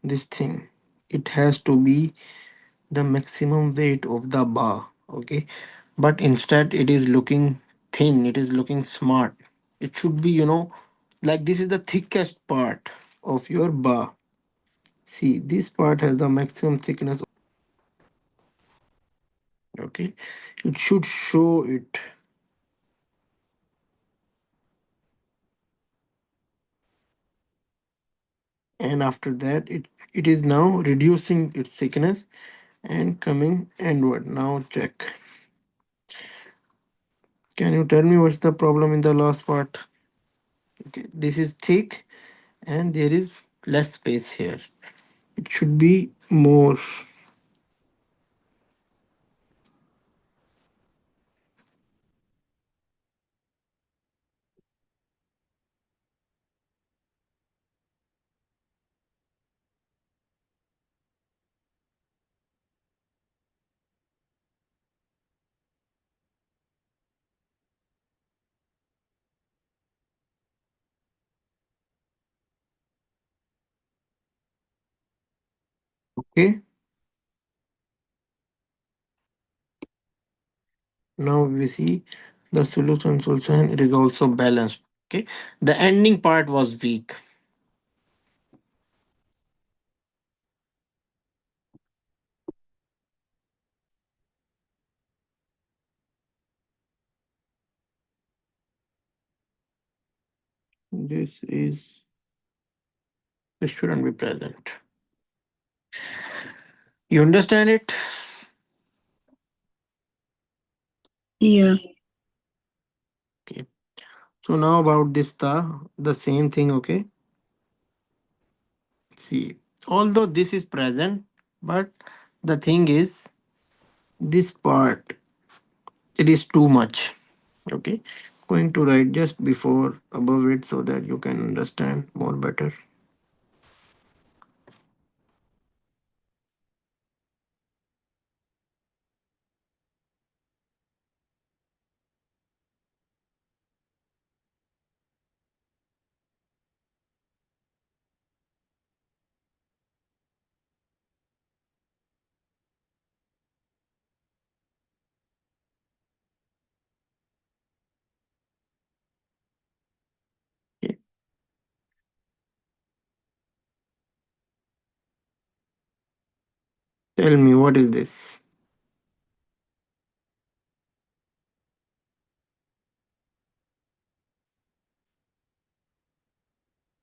this thing, it has to be the maximum weight of the bar. Okay, but instead it is looking thin, it is looking smart. It should be, like this is the thickest part of your bar. See, this part has the maximum thickness. Okay, it should show it. And after that, it is now reducing its thickness and coming endward. Now check. Can you tell me what's the problem in the last part? Okay, this is thick and there is less space here. It should be more. Okay, now we see the solution, it is also balanced. Okay, the ending part was weak. This shouldn't be present. You understand it? Yeah. Okay, so now about this, the same thing. Okay, see, although this is present, but the thing is, this part, it is too much. Okay, going to write just before above it so that you can understand more better. Tell me, what is this?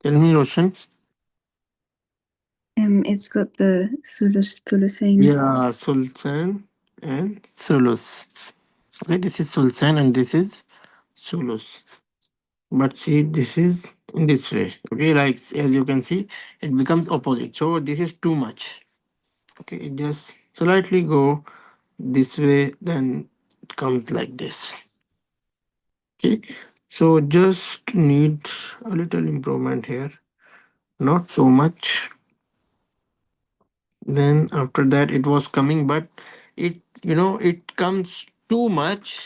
Tell me, Roshan. It's got the Thulusain. Yeah, Sultan and Sulus. Okay, this is Sultan and this is Sulus. But see, this is in this way. Okay, like as you can see, it becomes opposite. So this is too much. Okay, it just slightly go this way, then it comes like this. Okay, so just need a little improvement here, not so much. Then after that it was coming, but it comes too much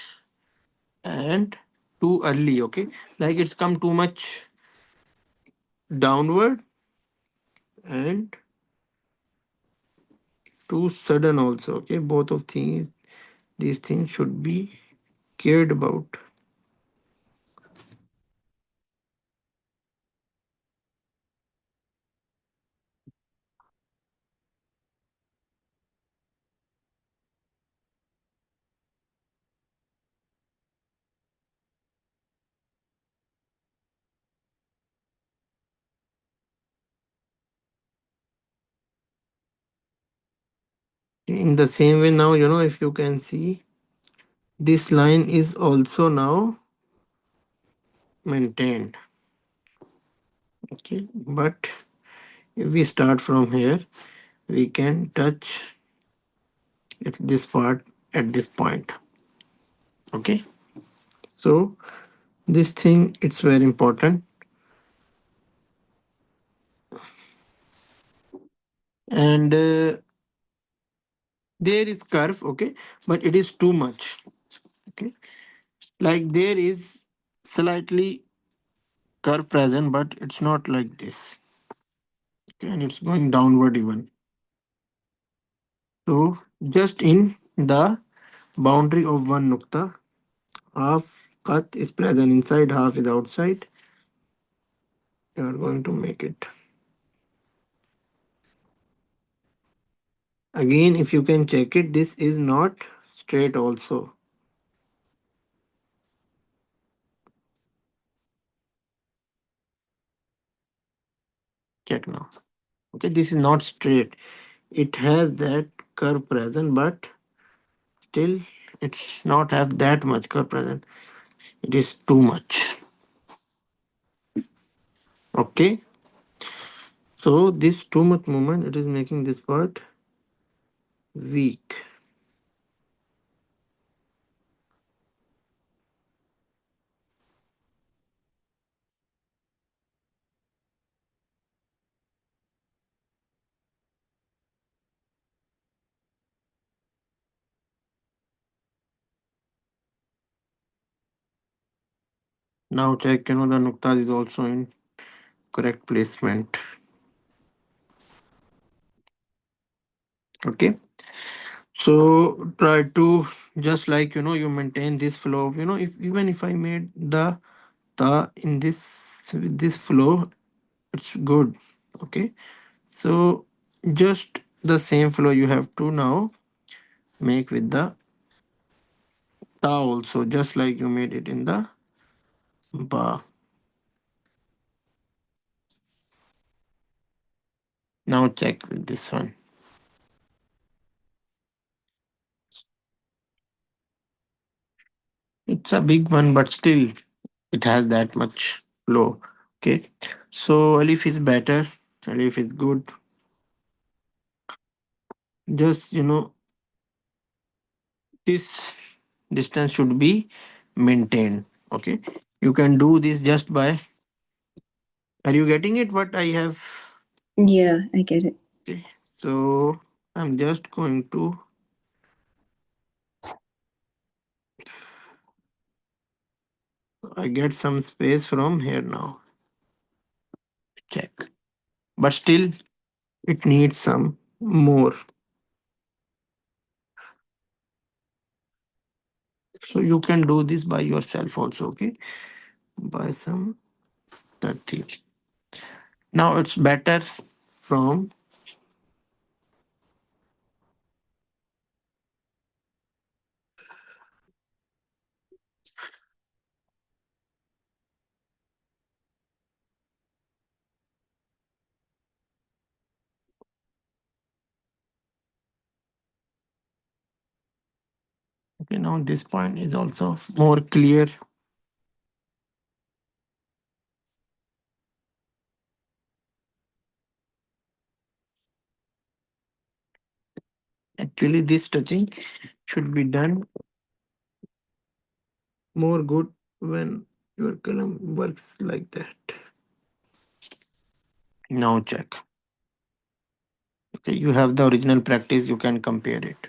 and too early. Okay, like it's come too much downward and too sudden also. Okay, both of these things should be cared about. In the same way, now if you can see, this line is also now maintained. Okay, but if we start from here, we can touch this part at this point. Okay, so this thing, it's very important. And there is curve. Okay, but it is too much. Okay, like there is slightly curve present, but it's not like this. Okay, and it's going downward even. So just in the boundary of one nukta, half cut is present inside, half is outside. You are going to make it. Again, if you can check it, this is not straight also. Check now. Okay, this is not straight. It has that curve present, but still it's not have that much curve present. It is too much. Okay, so this too much movement, it is making this part weak. Now check, the nukta is also in correct placement. Okay, so try to, just like you maintain this flow of, if even if I made the ta in this with this flow, it's good. Okay, so just the same flow you have to now make with the ta also, just like you made it in the ba. Now check with this one. It's a big one, but still it has that much flow. Okay, so Alif is better. Alif is good. Just this distance should be maintained. Okay, you can do this just by, are you getting it what I have? Yeah, I get it. Okay, so I'm just going to, I get some space from here now. Check, but still it needs some more. So you can do this by yourself also. Okay, by some 30. Now it's better from Okay, now this point is also more clear. Actually, this touching should be done more good when your column works like that. Now check. Okay, you have the original practice, you can compare it.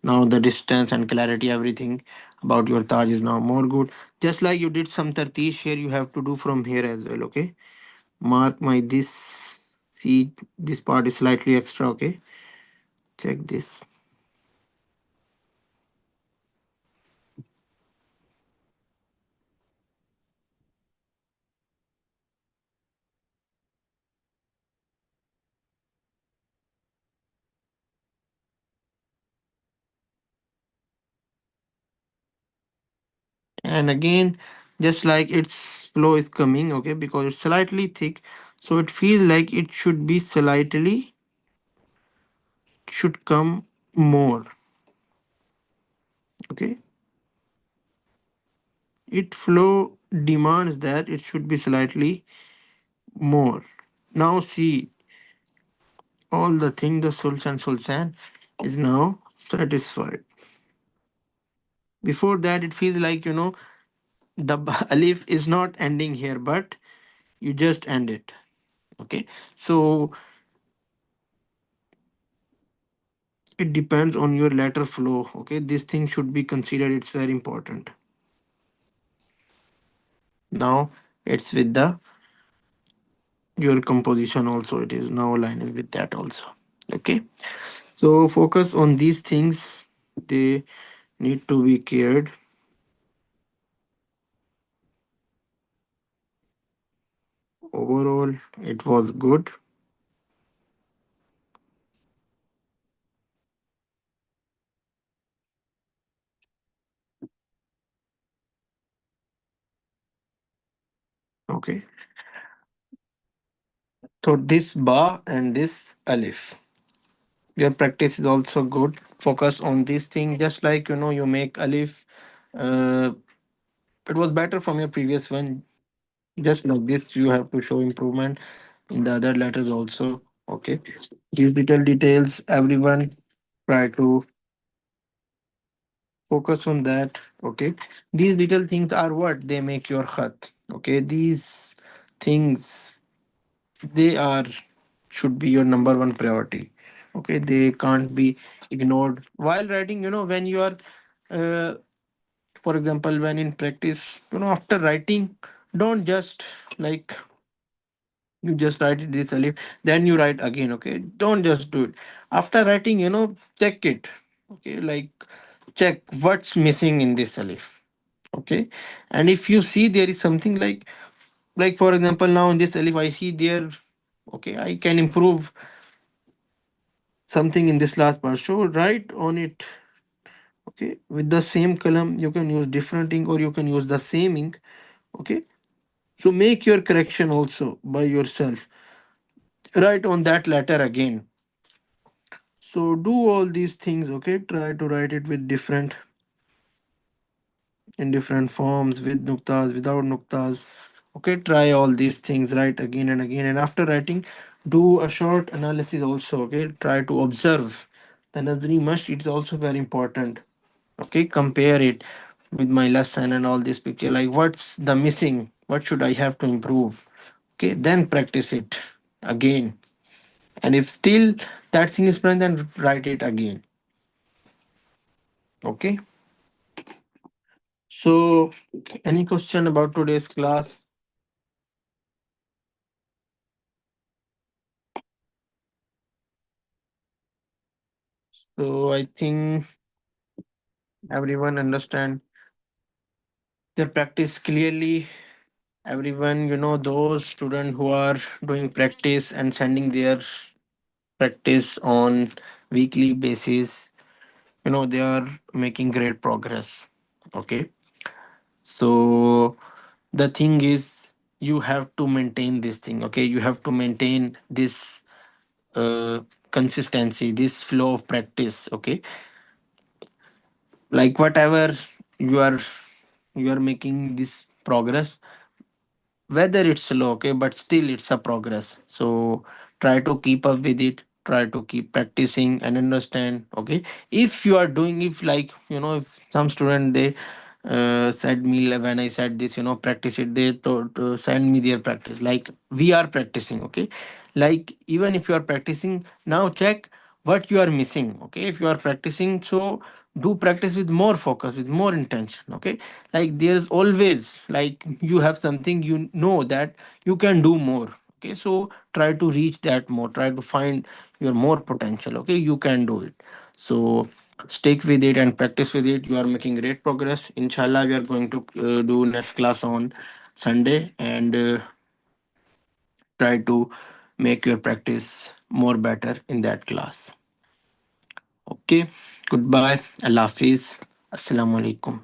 Now the distance and clarity, everything about your Taj is now more good. Just like you did some tartish here, you have to do from here as well. Okay, mark my this. See, this part is slightly extra. Okay, check this. And again, just like its flow is coming, okay, because it's slightly thick, so it feels like it should be slightly, should come more. Okay, it flow demands that it should be slightly more. Now see, all the thing, the sultan is now satisfied. Before that it feels like, the alif is not ending here, but you just end it. Okay, so it depends on your letter flow. Okay, this thing should be considered, it's very important. Now it's with the your composition also, it is now aligning with that also. Okay, so focus on these things, they need to be cared. Overall it was good. Okay, so this ba and this alif, your practice is also good. Focus on this thing, just like, you make alif, uh, it was better from your previous one. Just like this, you have to show improvement in the other letters also. Okay, these little details, everyone try to focus on that. Okay, these little things are what they make your khat. Okay, these things, they are, should be your number one priority. Okay, they can't be ignored while writing. When you are, uh, for example, when in practice, after writing, don't just like, you just write it this alif, then you write again. Okay, don't just do it. After writing, check it. Okay, like, check what's missing in this alif. Okay, and if you see there is something like for example, now in this alif I see there, okay, I can improve something in this last part, so write on it. Okay, with the same column you can use different ink or you can use the same ink. Okay, so make your correction also by yourself, write on that letter again. So do all these things. Okay, try to write it with different, in different forms, with nuktas, without nuktas. Okay, try all these things, write again and again, and after writing, do a short analysis also. Okay, try to observe the nazri must, it's also very important. Okay, compare it with my lesson and all this picture, like what's the missing, what should I have to improve. Okay, then practice it again, and if still that thing is present, then write it again. Okay, so any question about today's class? So I think everyone understand their practice clearly. Everyone, those students who are doing practice and sending their practice on weekly basis, they are making great progress. Okay, so the thing is, you have to maintain this thing. Okay, you have to maintain this, uh, consistency, this flow of practice. Okay, like whatever you are you are making this progress, whether it's slow, okay, but still it's a progress. So try to keep up with it, try to keep practicing and understand, okay. If you are doing, if like if some student they said me, when I said this, practice it, they to send me their practice, like we are practicing, okay. Like even if you are practicing now, check what you are missing, okay. If you are practicing, so do practice with more focus, with more intention, okay. Like there's always, like you have something, that you can do more, okay. So try to reach that more, try to find your more potential, okay. You can do it. So stick with it and practice with it. You are making great progress. Inshallah, we are going to do next class on Sunday, and try to make your practice more better in that class. Okay, goodbye, Allah Hafiz, assalamu alaikum.